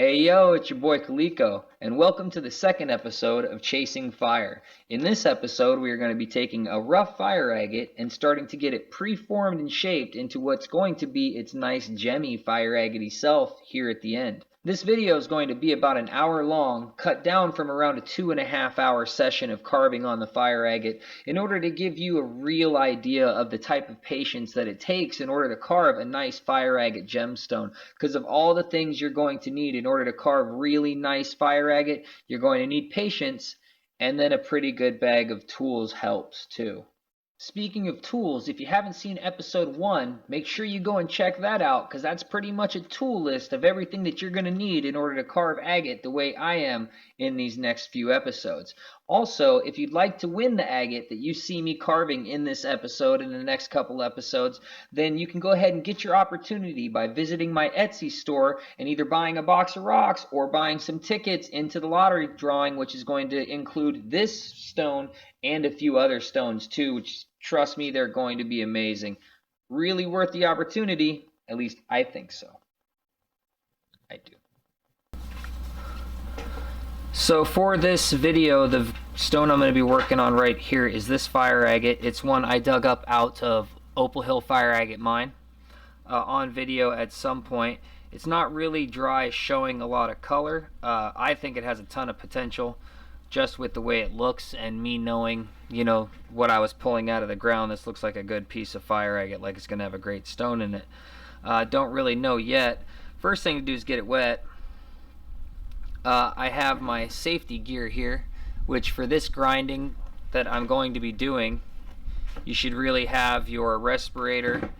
Hey yo, it's your boy Caleko, and welcome to the second episode of Chasing Fire. In this episode, we are going to be taking a rough fire agate and starting to get it preformed and shaped into what's going to be its nice gemmy fire agate self here at the end. This video is going to be about an hour long, cut down from around a 2.5 hour session of carving on the fire agate in order to give you a real idea of the type of patience that it takes in order to carve a nice fire agate gemstone. Because of all the things you're going to need in order to carve really nice fire agate, you're going to need patience, and then a pretty good bag of tools helps too. Speaking of tools, if you haven't seen episode 1, make sure you go and check that out, because that's pretty much a tool list of everything that you're going to need in order to carve agate the way I am in these next few episodes. Also, if you'd like to win the agate that you see me carving in this episode and the next couple episodes, then you can go ahead and get your opportunity by visiting my Etsy store and either buying a box of rocks or buying some tickets into the lottery drawing, which is going to include this stone and a few other stones too, which, trust me, they're going to be amazing. Really worth the opportunity. At least I think so. I do. So for this video, the stone I'm going to be working on right here is this fire agate. It's one I dug up out of Opal Hill Fire Agate Mine on video at some point. It's not really dry, showing a lot of color. I think it has a ton of potential just with the way it looks, and me knowing, you know, what I was pulling out of the ground. This looks like a good piece of fire agate, like it's going to have a great stone in it. Don't really know yet. First thing to do is get it wet. I have my safety gear here, which for this grinding that I'm going to be doing, you should really have your respirator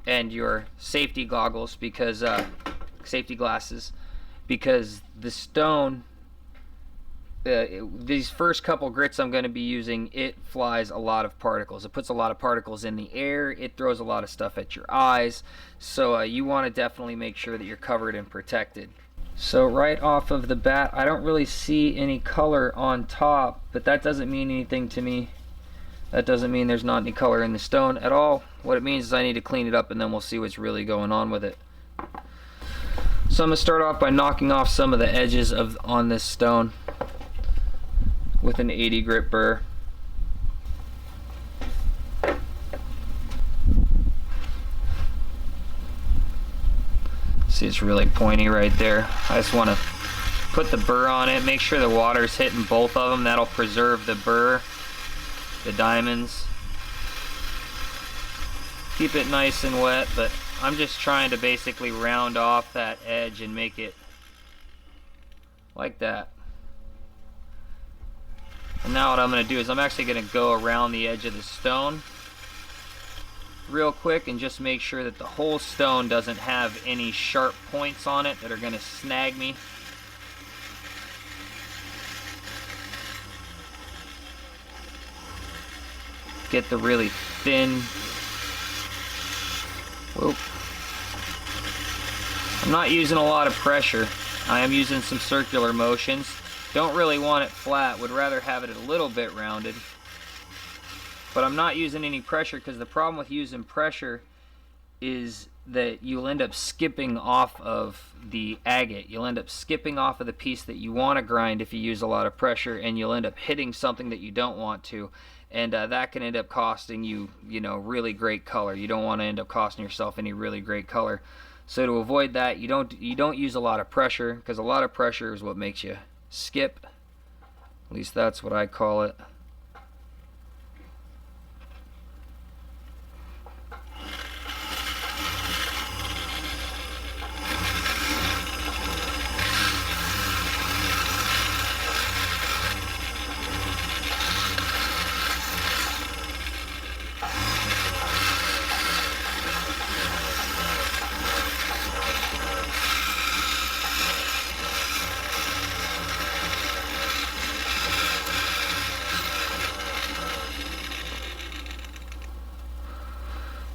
and your safety goggles, because safety glasses, because the stone, these first couple grits I'm going to be using, it flies a lot of particles. It puts a lot of particles in the air. It throws a lot of stuff at your eyes. So you want to definitely make sure that you're covered and protected. So right off of the bat, I don't really see any color on top, but that doesn't mean anything to me. That doesn't mean there's not any color in the stone at all. What it means is I need to clean it up, and then we'll see what's really going on with it. So I'm going to start off by knocking off some of the edges on this stone with an 80 grit burr. See, it's really pointy right there. I just want to put the burr on it, make sure the water's hitting both of them. That'll preserve the burr, the diamonds. Keep it nice and wet, but I'm just trying to basically round off that edge and make it like that. And now what I'm going to do is I'm actually going to go around the edge of the stone real quick and just make sure that the whole stone doesn't have any sharp points on it that are going to snag me. Get the really thin. Whoop. I'm not using a lot of pressure. I am using some circular motions. Don't really want it flat, would rather have it a little bit rounded. But I'm not using any pressure, because the problem with using pressure is that you'll end up skipping off of the agate. You'll end up skipping off of the piece that you want to grind if you use a lot of pressure, and you'll end up hitting something that you don't want to. And that can end up costing you, really great color. You don't want to end up costing yourself any really great color. So to avoid that, you don't use a lot of pressure, because a lot of pressure is what makes you skip. At least that's what I call it.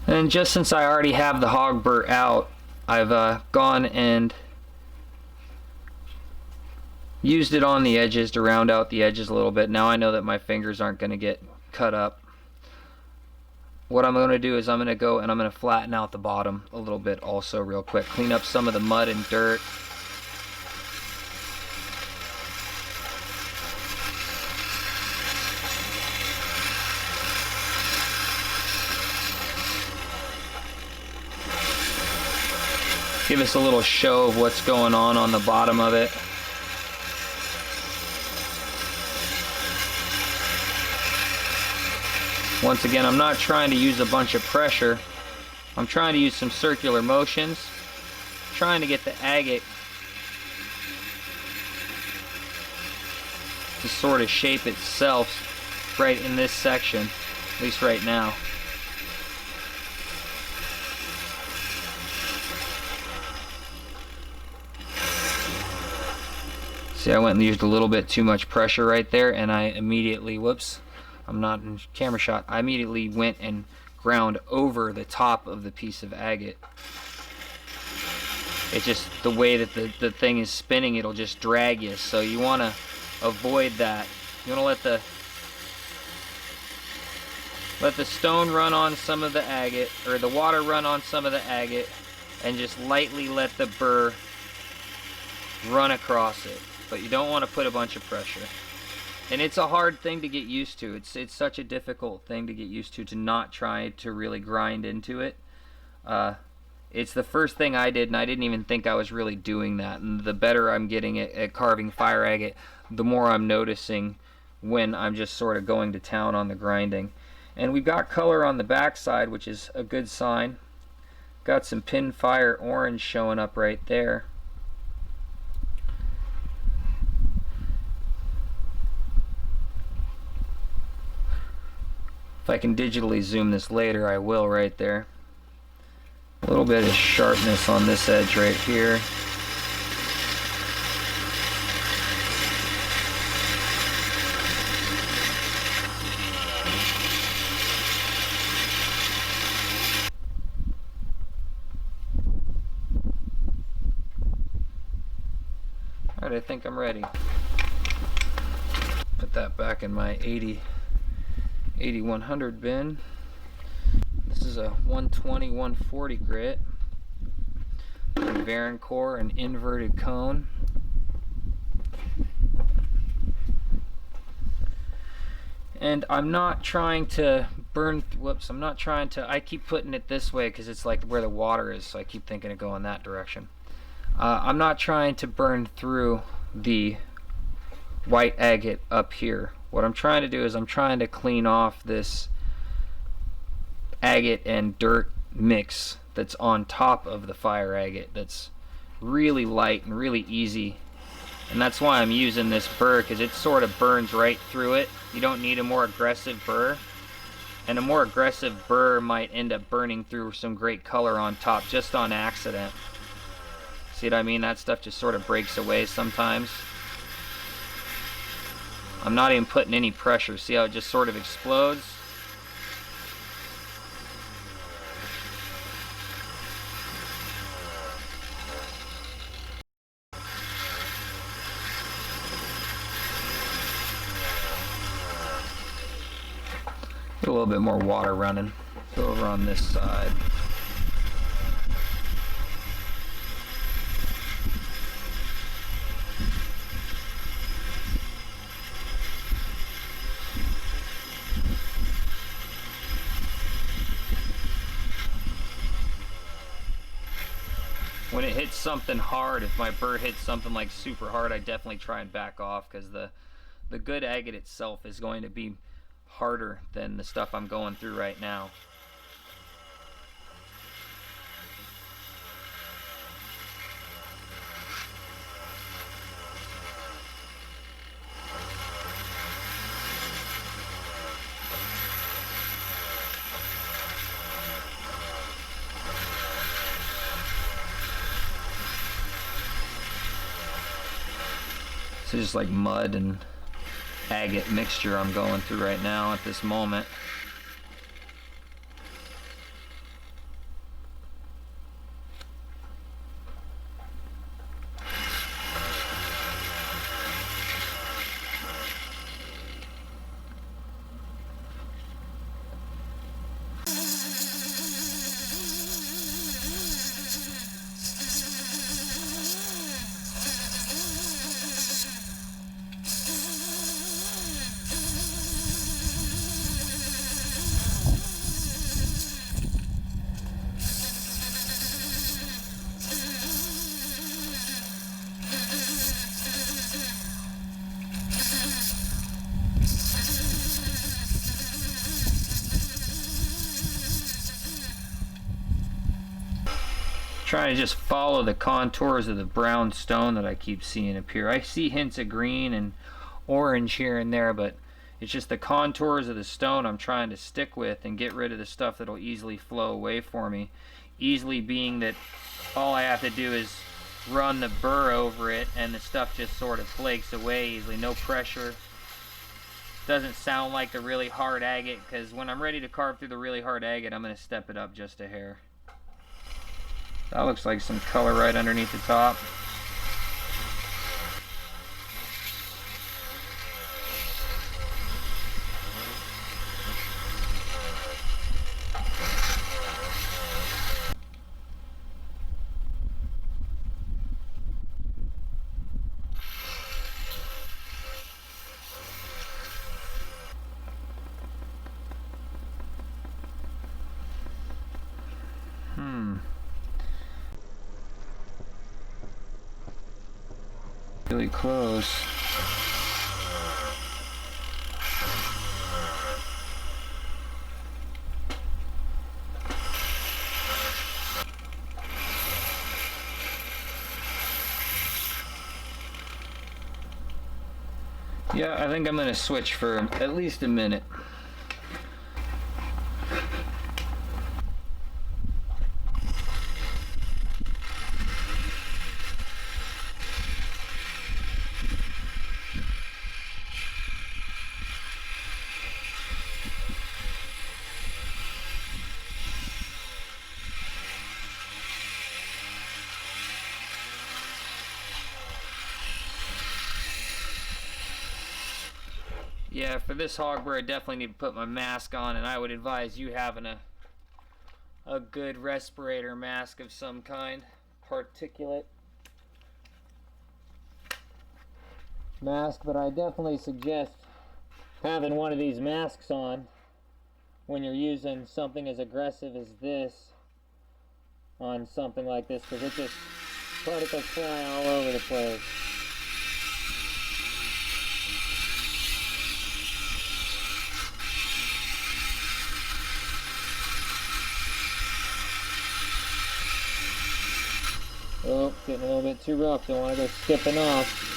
And just since I already have the hog burr out, I've gone and used it on the edges to round out the edges a little bit. Now I know that my fingers aren't going to get cut up. What I'm going to do is I'm going to go and I'm going to flatten out the bottom a little bit also real quick. Clean up some of the mud and dirt. give us a little show of what's going on the bottom of it. Once again, I'm not trying to use a bunch of pressure. I'm trying to use some circular motions, trying to get the agate to sort of shape itself right in this section, at least right now. See, I went and used a little bit too much pressure right there, and I immediately, whoops, I'm not in camera shot, I immediately went and ground over the top of the piece of agate. It's just the way that the thing is spinning, it'll just drag you, so you want to avoid that. You want to let the stone run on some of the agate, or the water run on some of the agate, and just lightly let the burr run across it. But you don't want to put a bunch of pressure. And it's a hard thing to get used to. It's such a difficult thing to get used to not try to really grind into it. It's the first thing I did, and I didn't even think I was really doing that. And the better I'm getting at carving fire agate, the more I'm noticing when I'm just sort of going to town on the grinding. And we've got color on the back side, which is a good sign. Got some pinfire orange showing up right there. If I can digitally zoom this later, I will right there. A little bit of sharpness on this edge right here. Alright, I think I'm ready. Put that back in my 80-100 bin. This is a 120-140 grit. Varan core, an inverted cone. And I'm not trying to burn, whoops, I'm not trying to, I keep putting it this way because it's like where the water is, so I keep thinking of going that direction. I'm not trying to burn through the white agate up here. What I'm trying to do is I'm trying to clean off this agate and dirt mix that's on top of the fire agate that's really light and really easy. And that's why I'm using this burr, because it sort of burns right through it. You don't need a more aggressive burr. And a more aggressive burr might end up burning through some great color on top just on accident. See what I mean? That stuff just sort of breaks away sometimes. I'm not even putting any pressure. See how it just sort of explodes? Get a little bit more water running. Go over on this side. When it hits something hard, if my burr hits something like super hard, I definitely try and back off, because the good agate itself is going to be harder than the stuff I'm going through right now. So just like mud and agate mixture I'm going through right now at this moment. Trying to just follow the contours of the brown stone that I keep seeing appear. I see hints of green and orange here and there, but it's just the contours of the stone I'm trying to stick with and get rid of the stuff that'll easily flow away for me. Easily being that all I have to do is run the burr over it and the stuff just sort of flakes away easily. No pressure. Doesn't sound like the really hard agate, because when I'm ready to carve through the really hard agate, I'm going to step it up just a hair. That looks like some color right underneath the top. Really close. Yeah, I think I'm going to switch for at least a minute. Yeah, for this hogburr I definitely need to put my mask on, and I would advise you having a good respirator mask of some kind. Particulate mask, but I definitely suggest having one of these masks on when you're using something as aggressive as this on something like this, because it just particles fly all over the place. Oh, getting a little bit too rough. Don't want to go skipping off.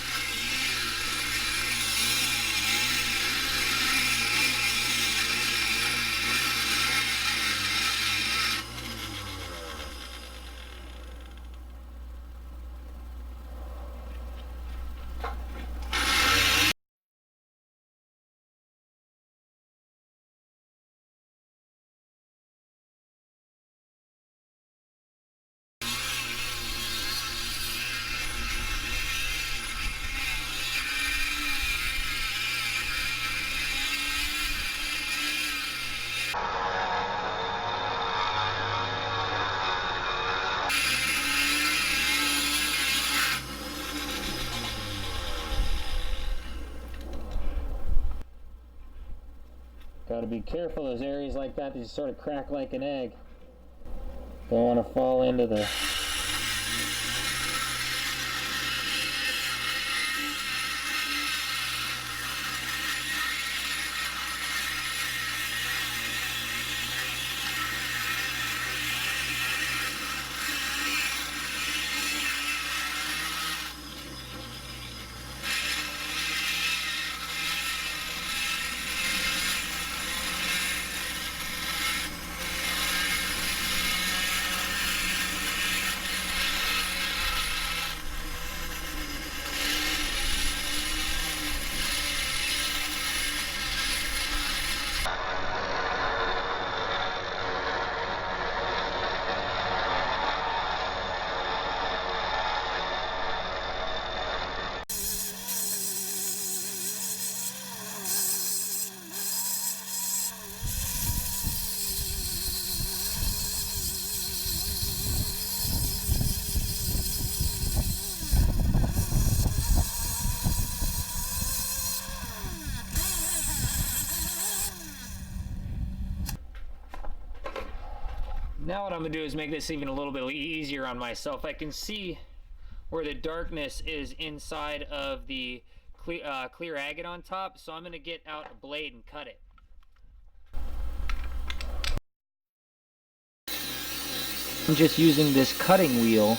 Got to be careful, those areas like that, they just sort of crack like an egg. Don't want to fall into the... Now what I'm going to do is make this even a little bit easier on myself. I can see where the darkness is inside of the clear agate on top, so I'm going to get out a blade and cut it. just using this cutting wheel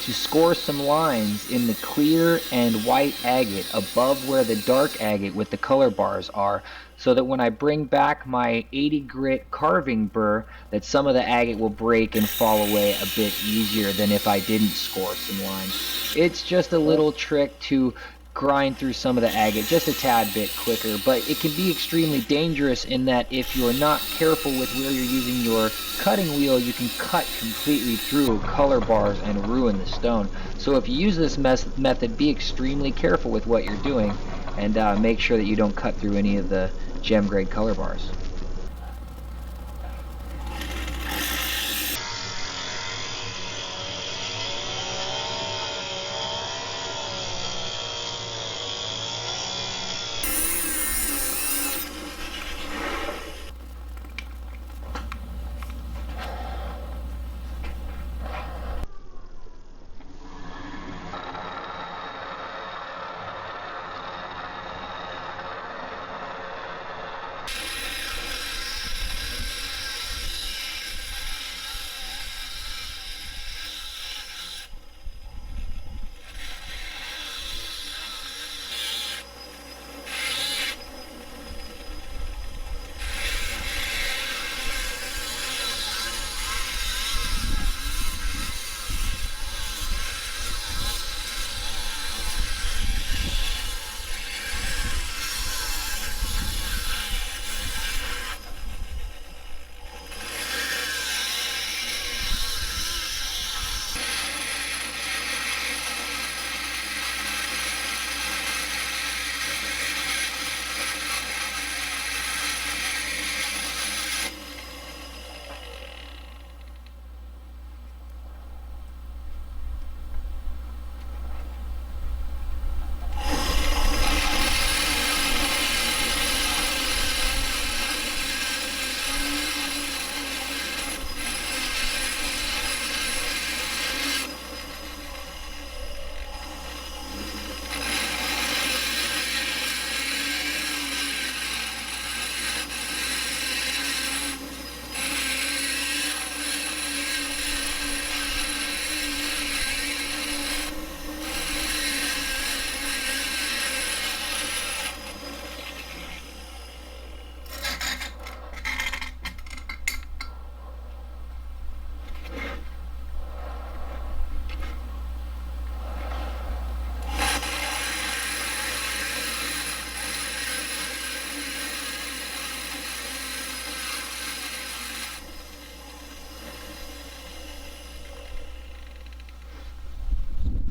to score some lines in the clear and white agate above where the dark agate with the color bars are, so that when I bring back my 80 grit carving burr, that some of the agate will break and fall away a bit easier than if I didn't score some lines. It's just a little trick to grind through some of the agate just a tad bit quicker, but it can be extremely dangerous in that if you're not careful with where you're using your cutting wheel, you can cut completely through color bars and ruin the stone. So if you use this method, be extremely careful with what you're doing, and make sure that you don't cut through any of the gem grade color bars.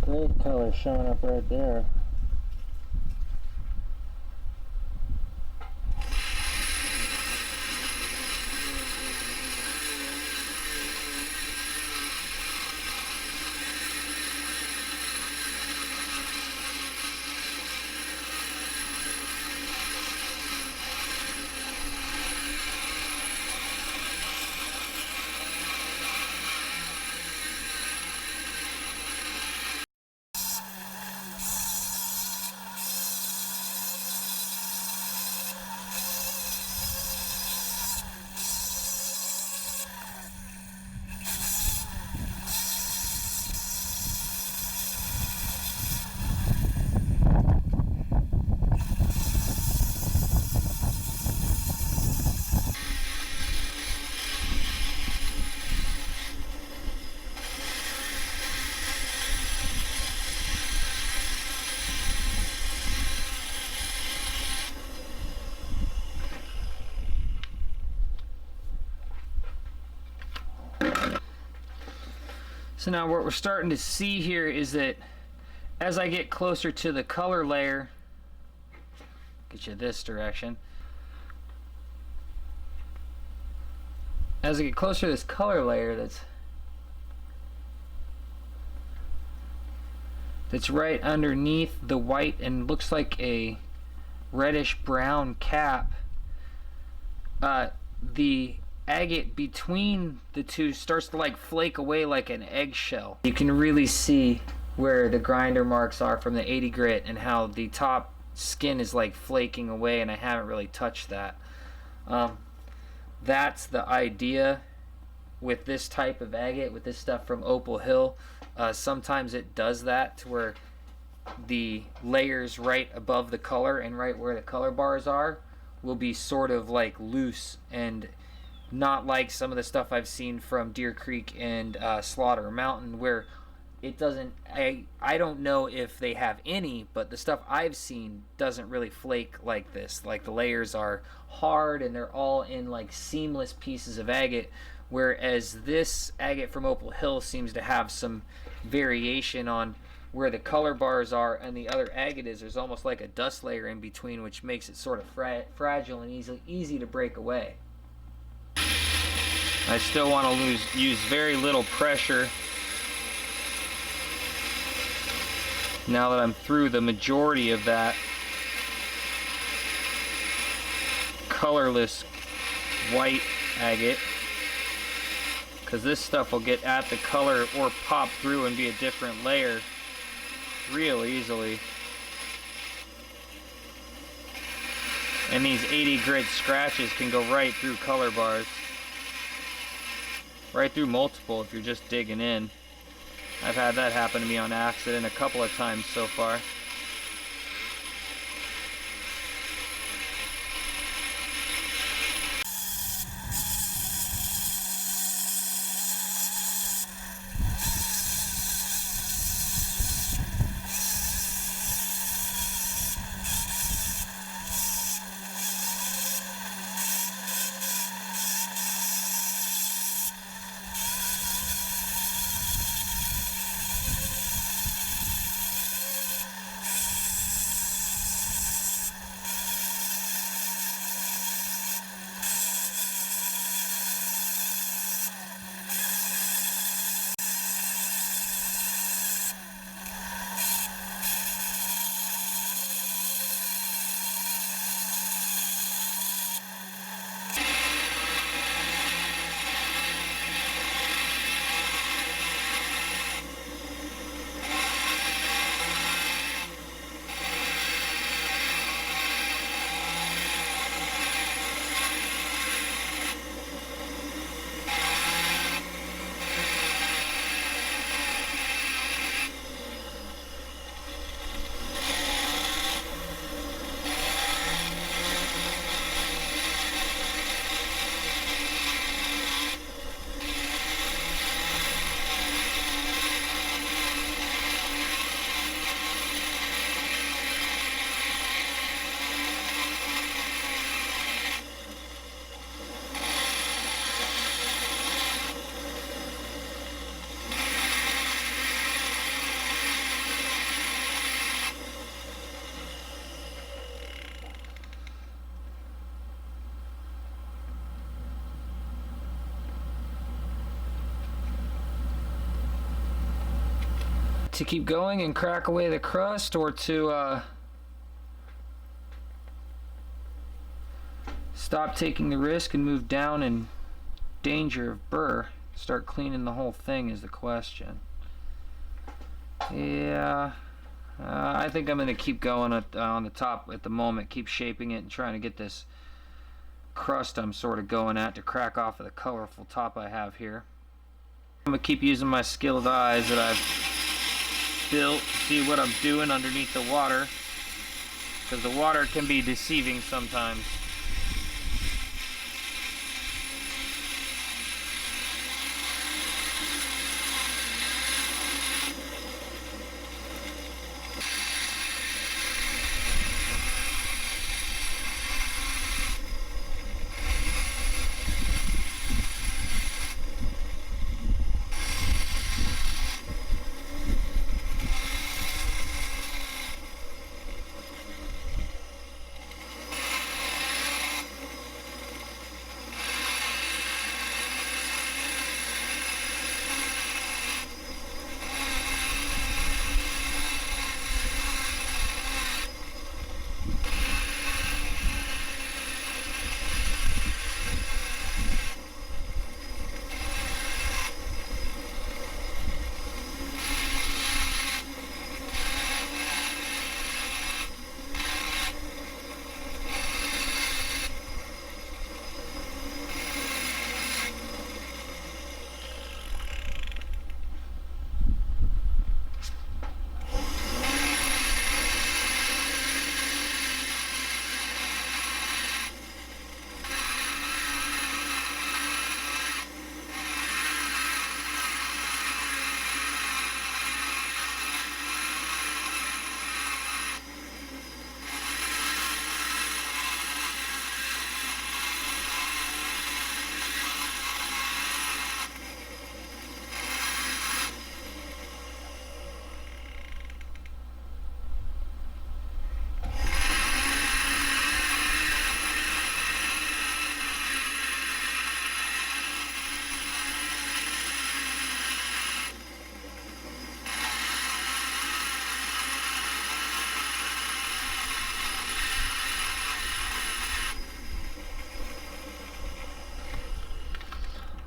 Great color showing up right there. So now what we're starting to see here is that as I get closer to the color layer, get you this direction, as I get closer to this color layer that's right underneath the white and looks like a reddish brown cap, the agate between the two starts to like flake away like an eggshell. You can really see where the grinder marks are from the 80 grit and how the top skin is like flaking away, and I haven't really touched that. That's the idea with this type of agate, with this stuff from Opal Hill, sometimes it does that to where the layers right above the color and right where the color bars are will be sort of like loose, and not like some of the stuff I've seen from Deer Creek and Slaughter Mountain, where it doesn't. I don't know if they have any, but the stuff I've seen doesn't really flake like this. Like the layers are hard and they're all in like seamless pieces of agate, whereas this agate from Opal Hill seems to have some variation on where the color bars are and the other agate is. There's almost like a dust layer in between, which makes it sort of fragile and easy to break away. I still want to use very little pressure now that I'm through the majority of that colorless white agate, because this stuff will get at the color or pop through and be a different layer real easily. And these 80 grit scratches can go right through color bars, right through multiple if you're just digging in. I've had that happen to me on accident a couple of times so far. To keep going and crack away the crust, or to stop taking the risk and move down in danger of burr, start cleaning the whole thing is the question. Yeah, I think I'm going to keep going on the top at the moment, keep shaping it and trying to get this crust I'm sort of going at to crack off of the colorful top I have here. I'm going to keep using my skilled eyes that I've built to see what I'm doing underneath the water, because the water can be deceiving sometimes.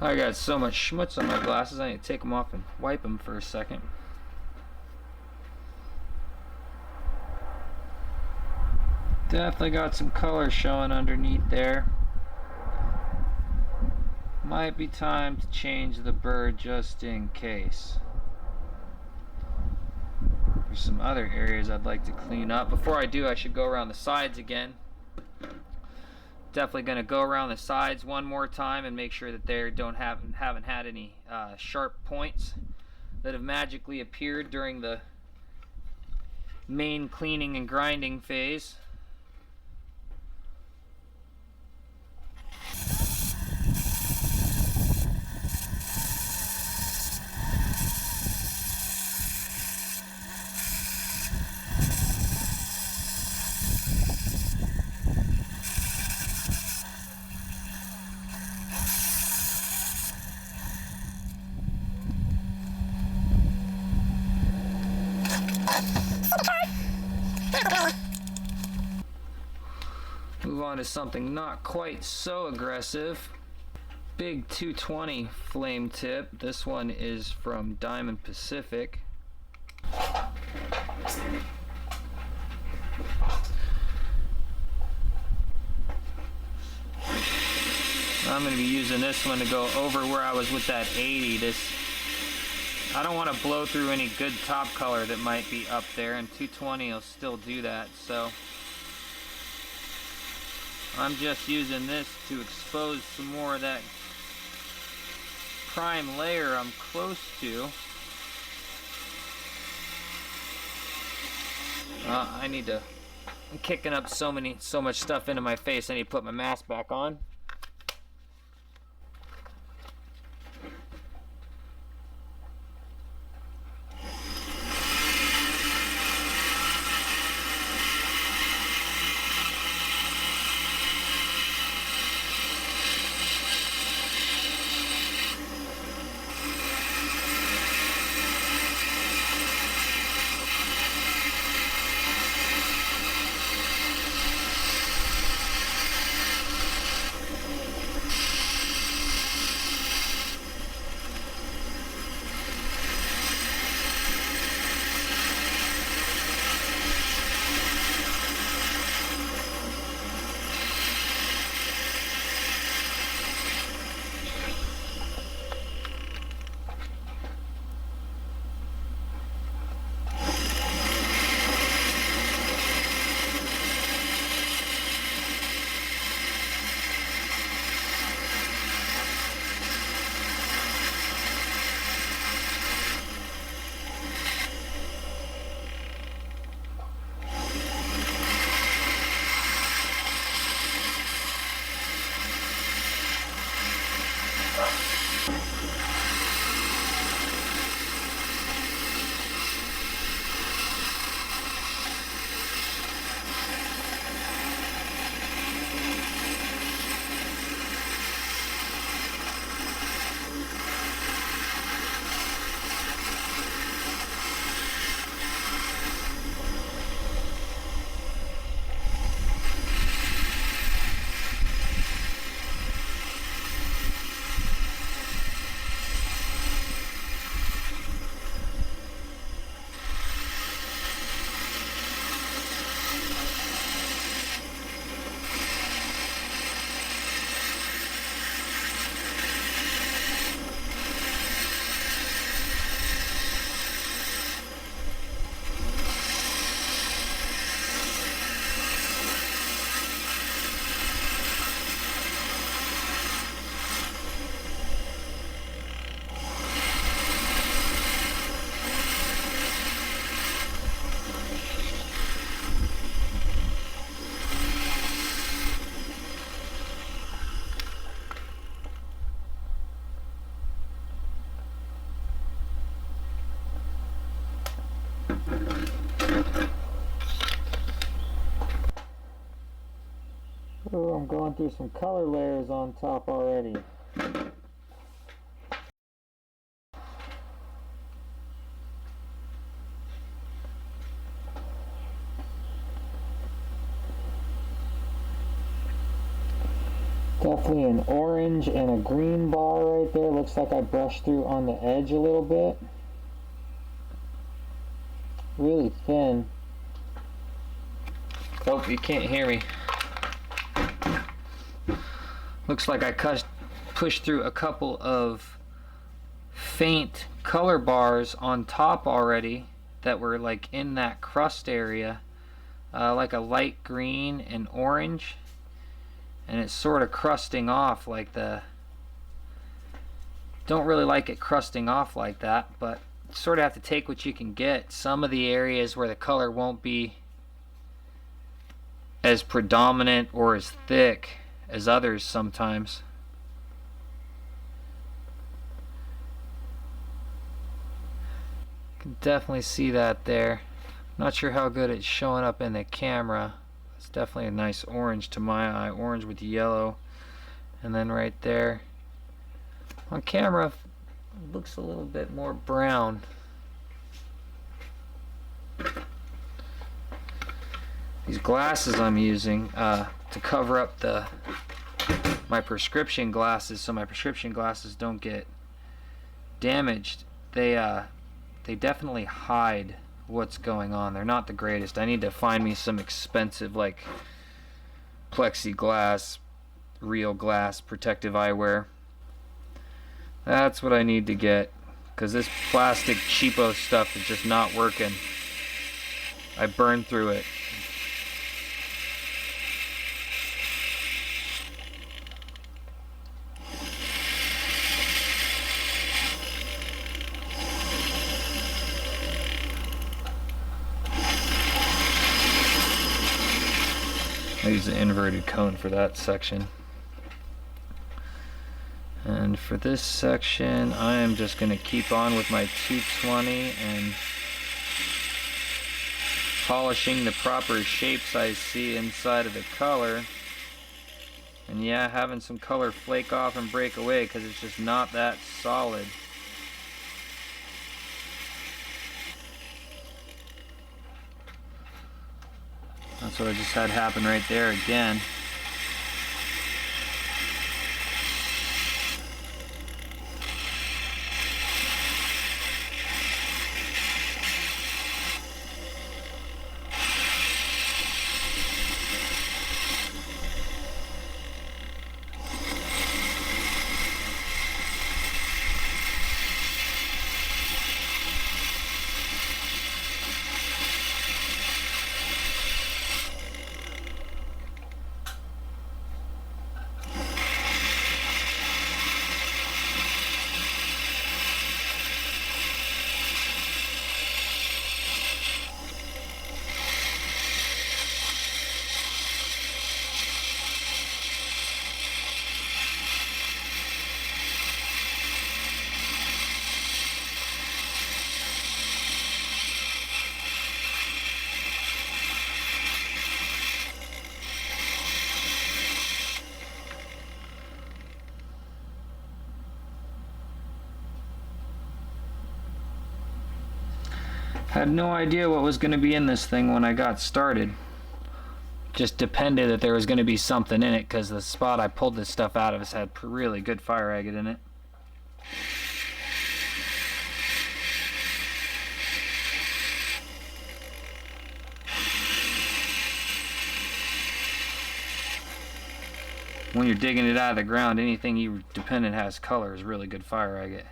I got so much schmutz on my glasses, I need to take them off and wipe them for a second. Definitely got some color showing underneath there. Might be time to change the bird just in case. There's some other areas I'd like to clean up. Before I do, I should go around the sides again. Definitely going to go around the sides one more time and make sure that they haven't had any sharp points that have magically appeared during the main cleaning and grinding phase. Move on to something not quite so aggressive. Big 220 flame tip. This one is from Diamond Pacific. I'm going to be using this one to go over where I was with that 80. I don't want to blow through any good top color that might be up there, and 220 will still do that, so I'm just using this to expose some more of that prime layer I'm close to. I'm kicking up so much stuff into my face, I need to put my mask back on. Oh, I'm going through some color layers on top already. Definitely an orange and a green bar right there. Looks like I brushed through on the edge a little bit. Really thin. Oh, you can't hear me. Looks like I pushed through a couple of faint color bars on top already that were like in that crust area, like a light green and orange, and it's sort of crusting off like don't really like it crusting off like that, but sort of have to take what you can get. Some of the areas where the color won't be as predominant or as thick as others sometimes. Can definitely see that there. Not sure how good it's showing up in the camera. It's definitely a nice orange to my eye, orange with yellow, and then right there on camera it looks a little bit more brown. These glasses I'm using to cover up my prescription glasses, so my prescription glasses don't get damaged. They definitely hide what's going on. They're not the greatest. I need to find me some expensive like plexiglass, real glass protective eyewear. That's what I need to get, because this plastic cheapo stuff is just not working. I burned through it. I use the inverted cone for that section. And for this section, I am just going to keep on with my 220 and polishing the proper shapes I see inside of the color. And yeah, having some color flake off and break away because it's just not that solid. That's what I just had happen right there again. Had no idea what was going to be in this thing when I got started. Just depended that there was going to be something in it, because the spot I pulled this stuff out of has had really good fire agate in it. When you're digging it out of the ground, anything you dependent has color is really good fire agate.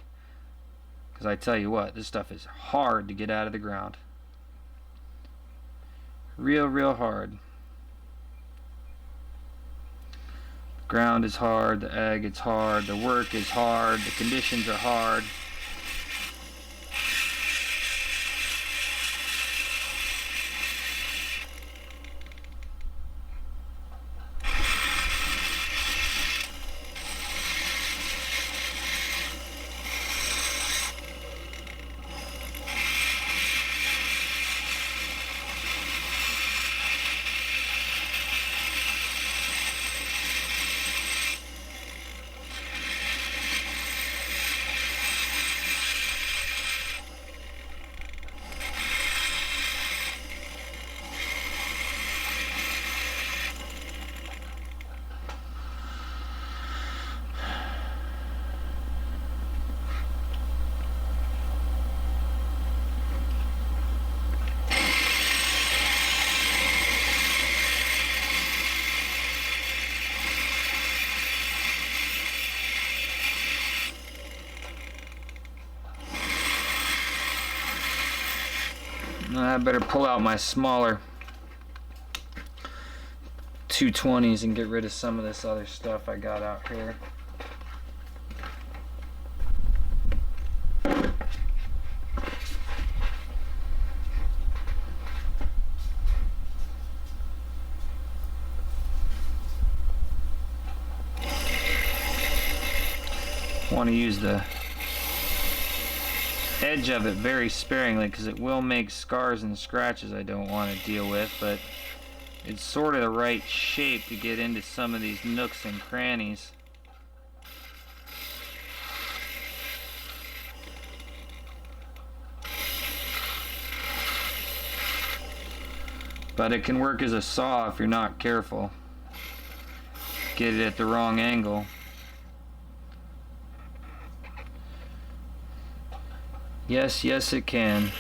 Because I tell you what, this stuff is hard to get out of the ground. Real hard. The ground is hard, the agate's hard, the work is hard, the conditions are hard. I better pull out my smaller 220s and get rid of some of this other stuff I got out here. Want to use the edge of it very sparingly because it will make scars and scratches I don't want to deal with, but it's sort of the right shape to get into some of these nooks and crannies. But it can work as a saw if you're not careful. Get it at the wrong angle. Yes, yes it can.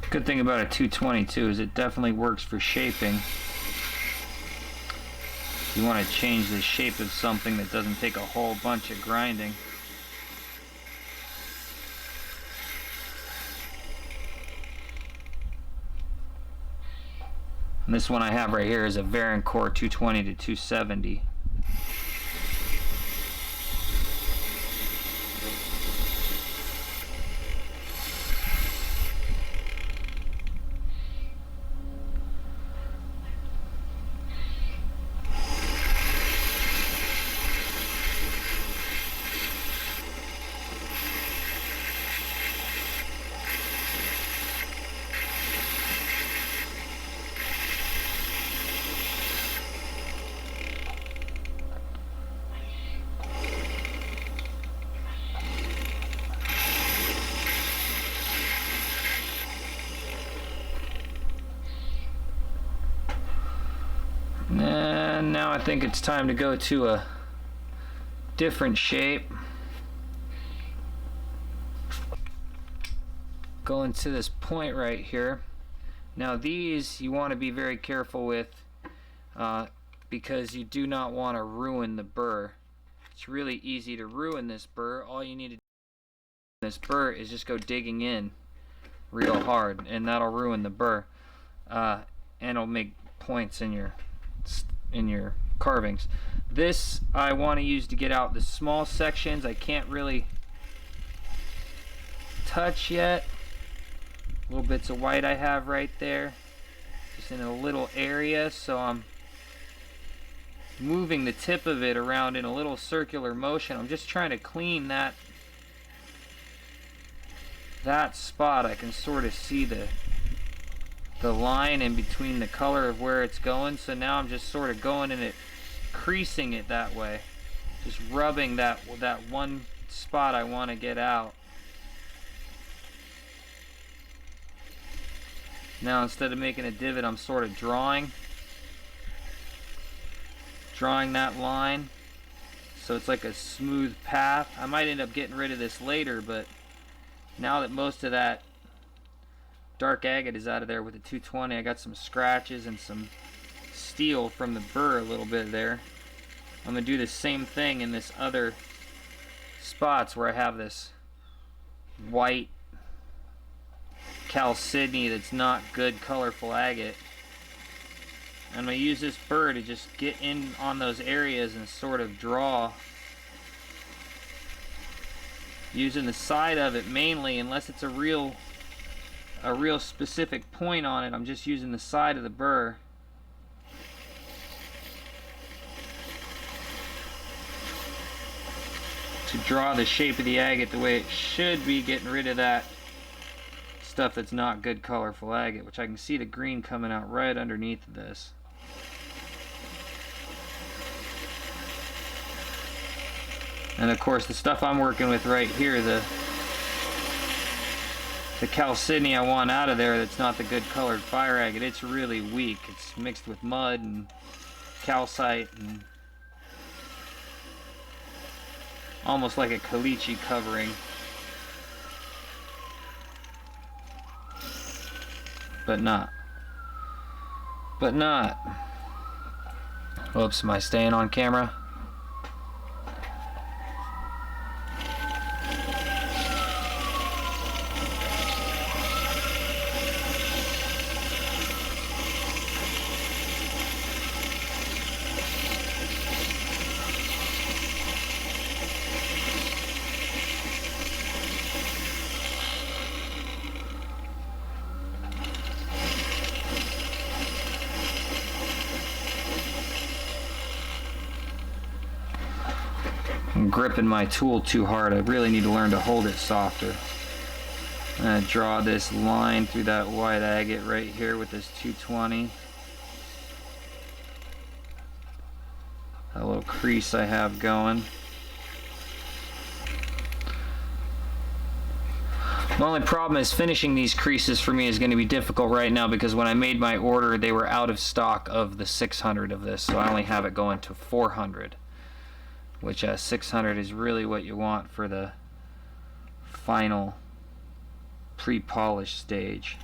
Good thing about a 222 is it definitely works for shaping. You want to change the shape of something that doesn't take a whole bunch of grinding. And this one I have right here is a Varencore 220 to 270. And now I think it's time to go to a different shape. Going to this point right here. Now these you want to be very careful with because you do not want to ruin the burr. It's really easy to ruin this burr. All you need to do with this burr is just go digging in real hard, and that'll ruin the burr. And it'll make points in your carvings. This I want to use to get out the small sections I can't really touch yet. Little bits of white I have right there, just in a little area, so I'm moving the tip of it around in a little circular motion. I'm just trying to clean that spot. I can sort of see the line in between the color of where it's going, so now I'm just sort of going in it, creasing it that way, just rubbing that one spot I want to get out. Now instead of making a divot, I'm sort of drawing that line so it's like a smooth path. I might end up getting rid of this later, but Now that most of that dark agate is out of there with the 220, I got some scratches and some steel from the burr a little bit there. I'm going to do the same thing in this other spots where I have this white chalcedony that's not good colorful agate. I'm going to use this burr to just get in on those areas and sort of draw, using the side of it mainly, unless it's a real specific point on it. I'm just using the side of the burr to draw the shape of the agate the way it should be, getting rid of that stuff that's not good colorful agate, which I can see the green coming out right underneath this. And of course the stuff I'm working with right here, the chalcedony I want out of there that's not the good colored fire agate, it's really weak. It's mixed with mud and calcite and almost like a caliche covering. But not. Whoops, am I staying on camera? I'm gripping my tool too hard. I really need to learn to hold it softer. I'm going to draw this line through that white agate right here with this 220. That little crease I have going. The only problem is finishing these creases for me is going to be difficult right now, because when I made my order they were out of stock of the 600 of this, so I only have it going to 400. Which 600 is really what you want for the final pre-polish stage.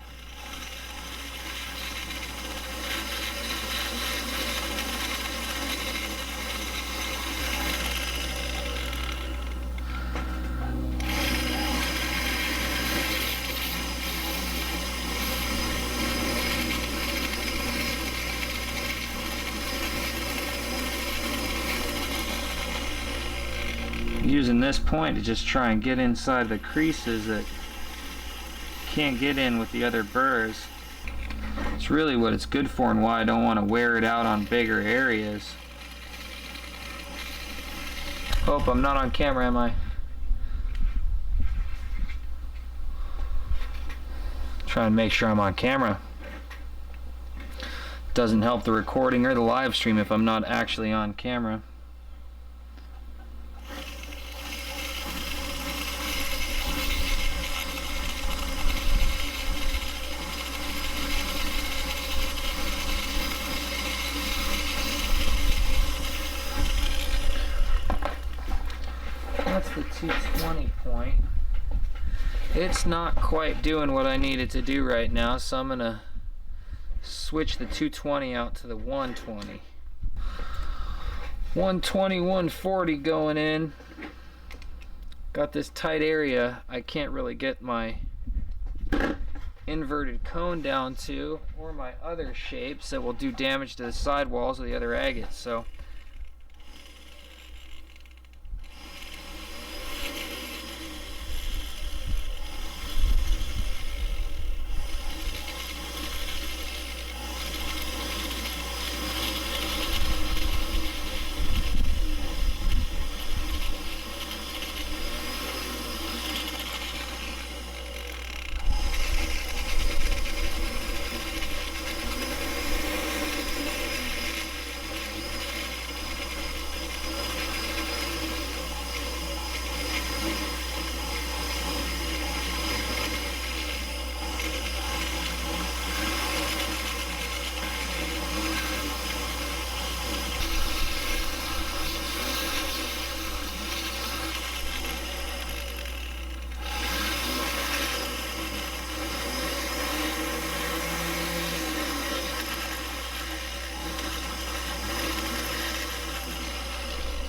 Using this point to just try and get inside the creases that can't get in with the other burrs. It's really what it's good for and why I don't want to wear it out on bigger areas. Hope I'm not on camera, am I? Try and make sure I'm on camera. Doesn't help the recording or the live stream if I'm not actually on camera. That's the 220 point. It's not quite doing what I need it to do right now, so I'm gonna switch the 220 out to the 120. 120, 140 going in. Got this tight area I can't really get my inverted cone down to, or my other shapes that will do damage to the sidewalls of the other agates. So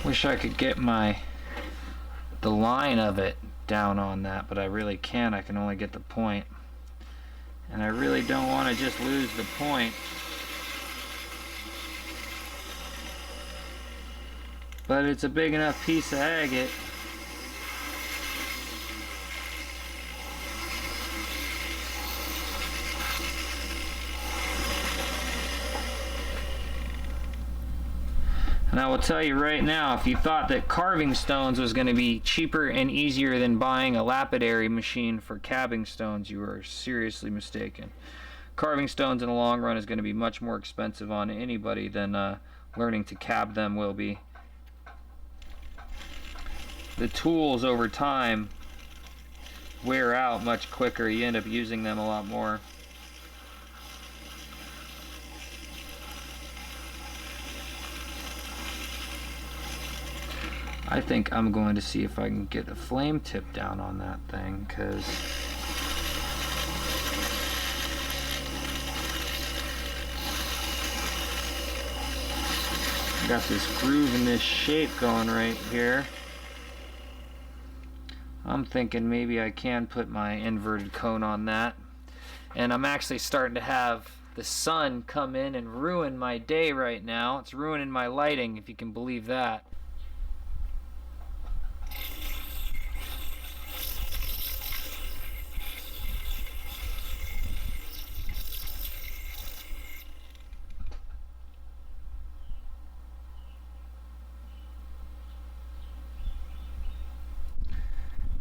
Wish I could get the line of it down on that, but I really can't. I can only get the point. And I really don't want to just lose the point. But it's a big enough piece of agate. And I will tell you right now, if you thought that carving stones was going to be cheaper and easier than buying a lapidary machine for cabbing stones, you are seriously mistaken. Carving stones in the long run is going to be much more expensive on anybody than learning to cab them will be. The tools over time wear out much quicker. You end up using them a lot more. I think I'm going to see if I can get the flame tip down on that thing, because I got this groove in this shape going right here. I'm thinking maybe I can put my inverted cone on that. And I'm actually starting to have the sun come in and ruin my day right now. It's ruining my lighting, if you can believe that.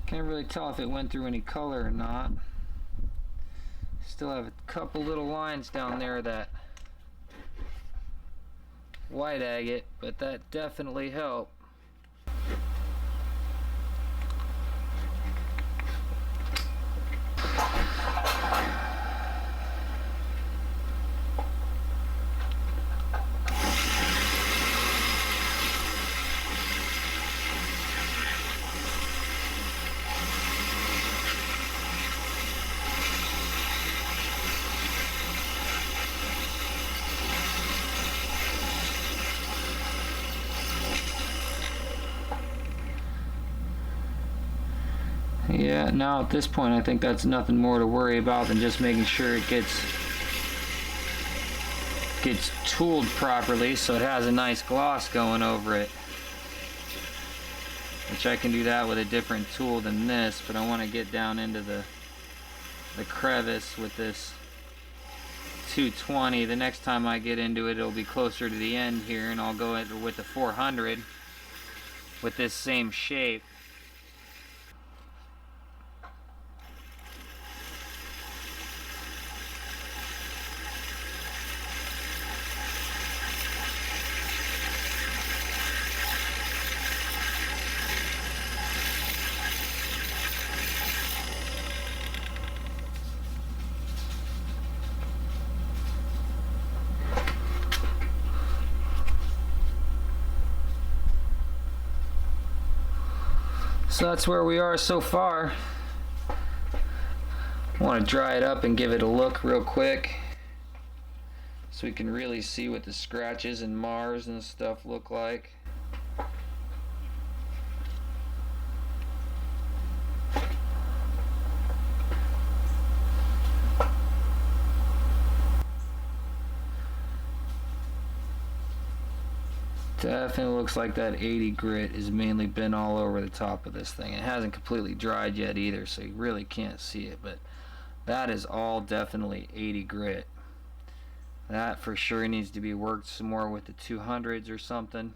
Can't really tell if it went through any color or not. Still have a couple little lines down there that white agate, but that definitely helped. Yeah, now at this point I think that's nothing more to worry about than just making sure it gets tooled properly so it has a nice gloss going over it. Which I can do that with a different tool than this, but I want to get down into the crevice with this 220. The next time I get into it, it'll be closer to the end here, and I'll go with the 400 with this same shape. So that's where we are so far. I want to dry it up and give it a look real quick so we can really see what the scratches and mars and stuff look like. Definitely looks like that 80 grit has mainly been all over the top of this thing. It hasn't completely dried yet either, so you really can't see it, but that is all definitely 80 grit. That for sure needs to be worked some more with the 200s or something.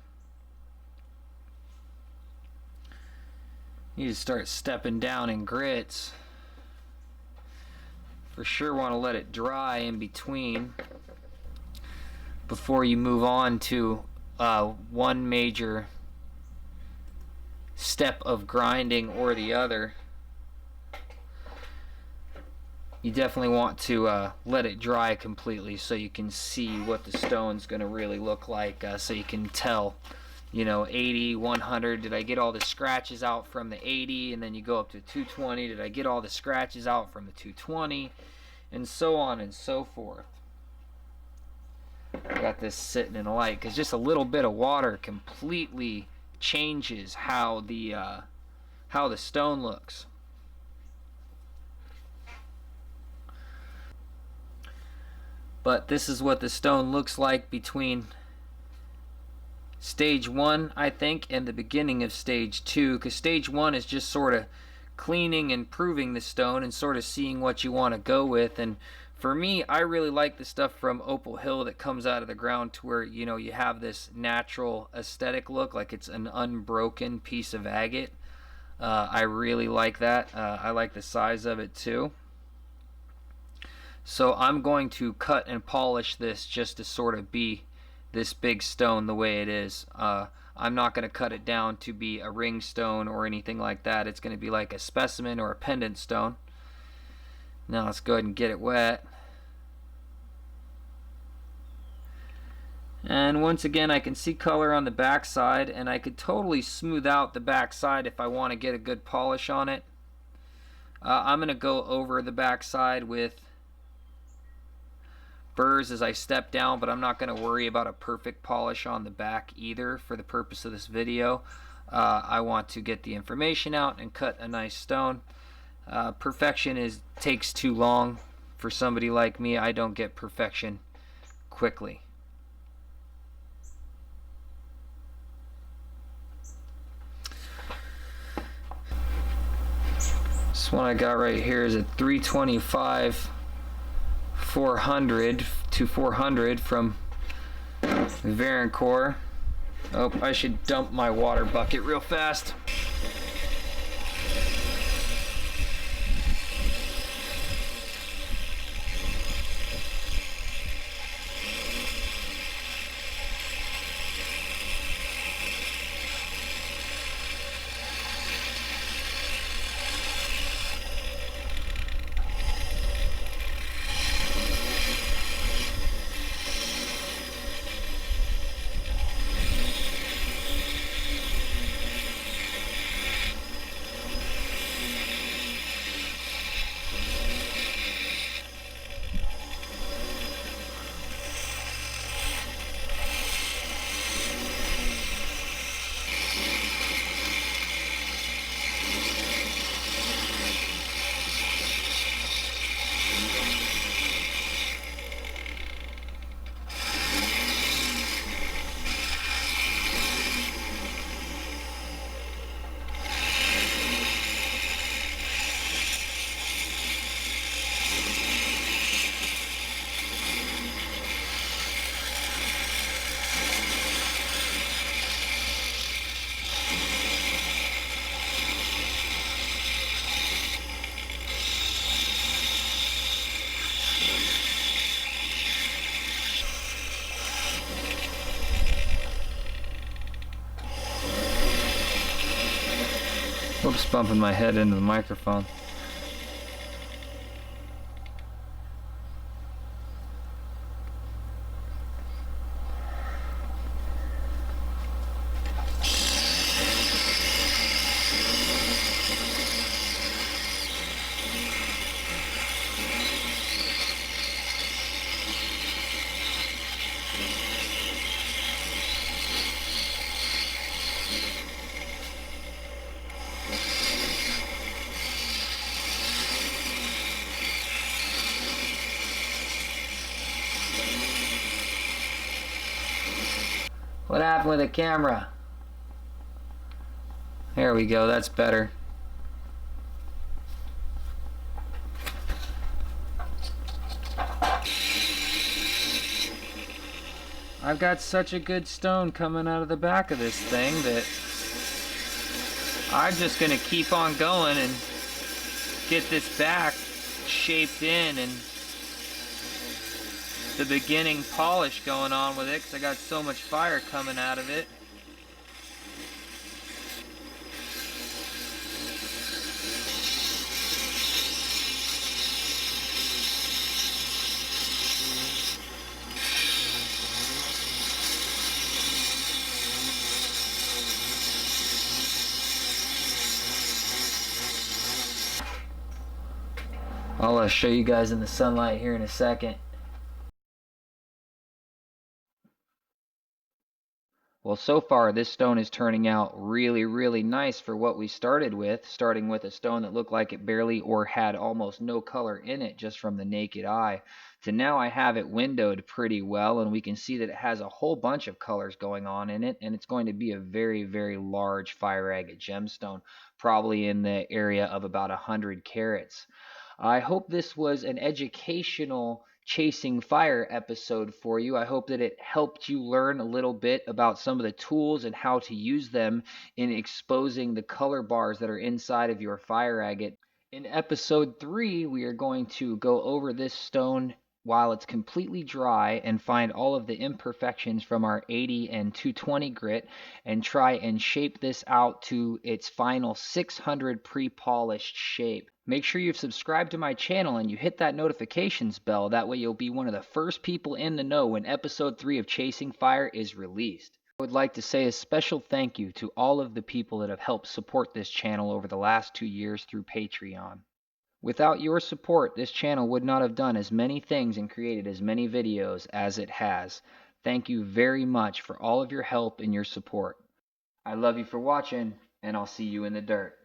You need to start stepping down in grits. For sure want to let it dry in between before you move on to one major step of grinding or the other. You definitely want to let it dry completely so you can see what the stone's going to really look like, so you can tell, you know, 80, 100, did I get all the scratches out from the 80? And then you go up to 220, did I get all the scratches out from the 220? And so on and so forth. I got this sitting in the light because just a little bit of water completely changes how the stone looks. But this is what the stone looks like between stage 1, I think, and the beginning of stage 2, because stage 1 is just sort of cleaning and proving the stone and sort of seeing what you want to go with. And for me, I really like the stuff from Opal Hill that comes out of the ground to where, you know, you have this natural aesthetic look, like it's an unbroken piece of agate. I really like that. I like the size of it too. So I'm going to cut and polish this just to sort of be this big stone the way it is. I'm not going to cut it down to be a ring stone or anything like that. It's going to be like a specimen or a pendant stone. Now let's go ahead and get it wet. And once again, I can see color on the back side, and I could totally smooth out the back side if I want to get a good polish on it. I'm going to go over the back side with burrs as I step down, but I'm not going to worry about a perfect polish on the back either for the purpose of this video. I want to get the information out and cut a nice stone. Perfection takes too long for somebody like me. I don't get perfection quickly. This one I got right here is a 325 400 to 400 from Varencore. Oh, I should dump my water bucket real fast. Whoops, bumping my head into the microphone. What happened with the camera? There we go, that's better. I've got such a good stone coming out of the back of this thing that I'm just going to keep on going and get this back shaped in and the beginning polish going on with it because I got so much fire coming out of it. I'll show you guys in the sunlight here in a second. Well, so far this stone is turning out really, really nice for what we started with, starting with a stone that looked like it barely or had almost no color in it just from the naked eye, to now I have it windowed pretty well, and we can see that it has a whole bunch of colors going on in it, and it's going to be a very, very large fire agate gemstone, probably in the area of about 100 carats. I hope this was an educational chasing fire episode for you. I hope that it helped you learn a little bit about some of the tools and how to use them in exposing the color bars that are inside of your fire agate. In episode 3, we are going to go over this stone while it's completely dry and find all of the imperfections from our 80 and 220 grit and try and shape this out to its final 600 pre-polished shape. Make sure you've subscribed to my channel and you hit that notifications bell. That way you'll be one of the first people in the know when episode 3 of Chasing Fire is released. I would like to say a special thank you to all of the people that have helped support this channel over the last 2 years through Patreon. Without your support, this channel would not have done as many things and created as many videos as it has. Thank you very much for all of your help and your support. I love you for watching, and I'll see you in the dirt.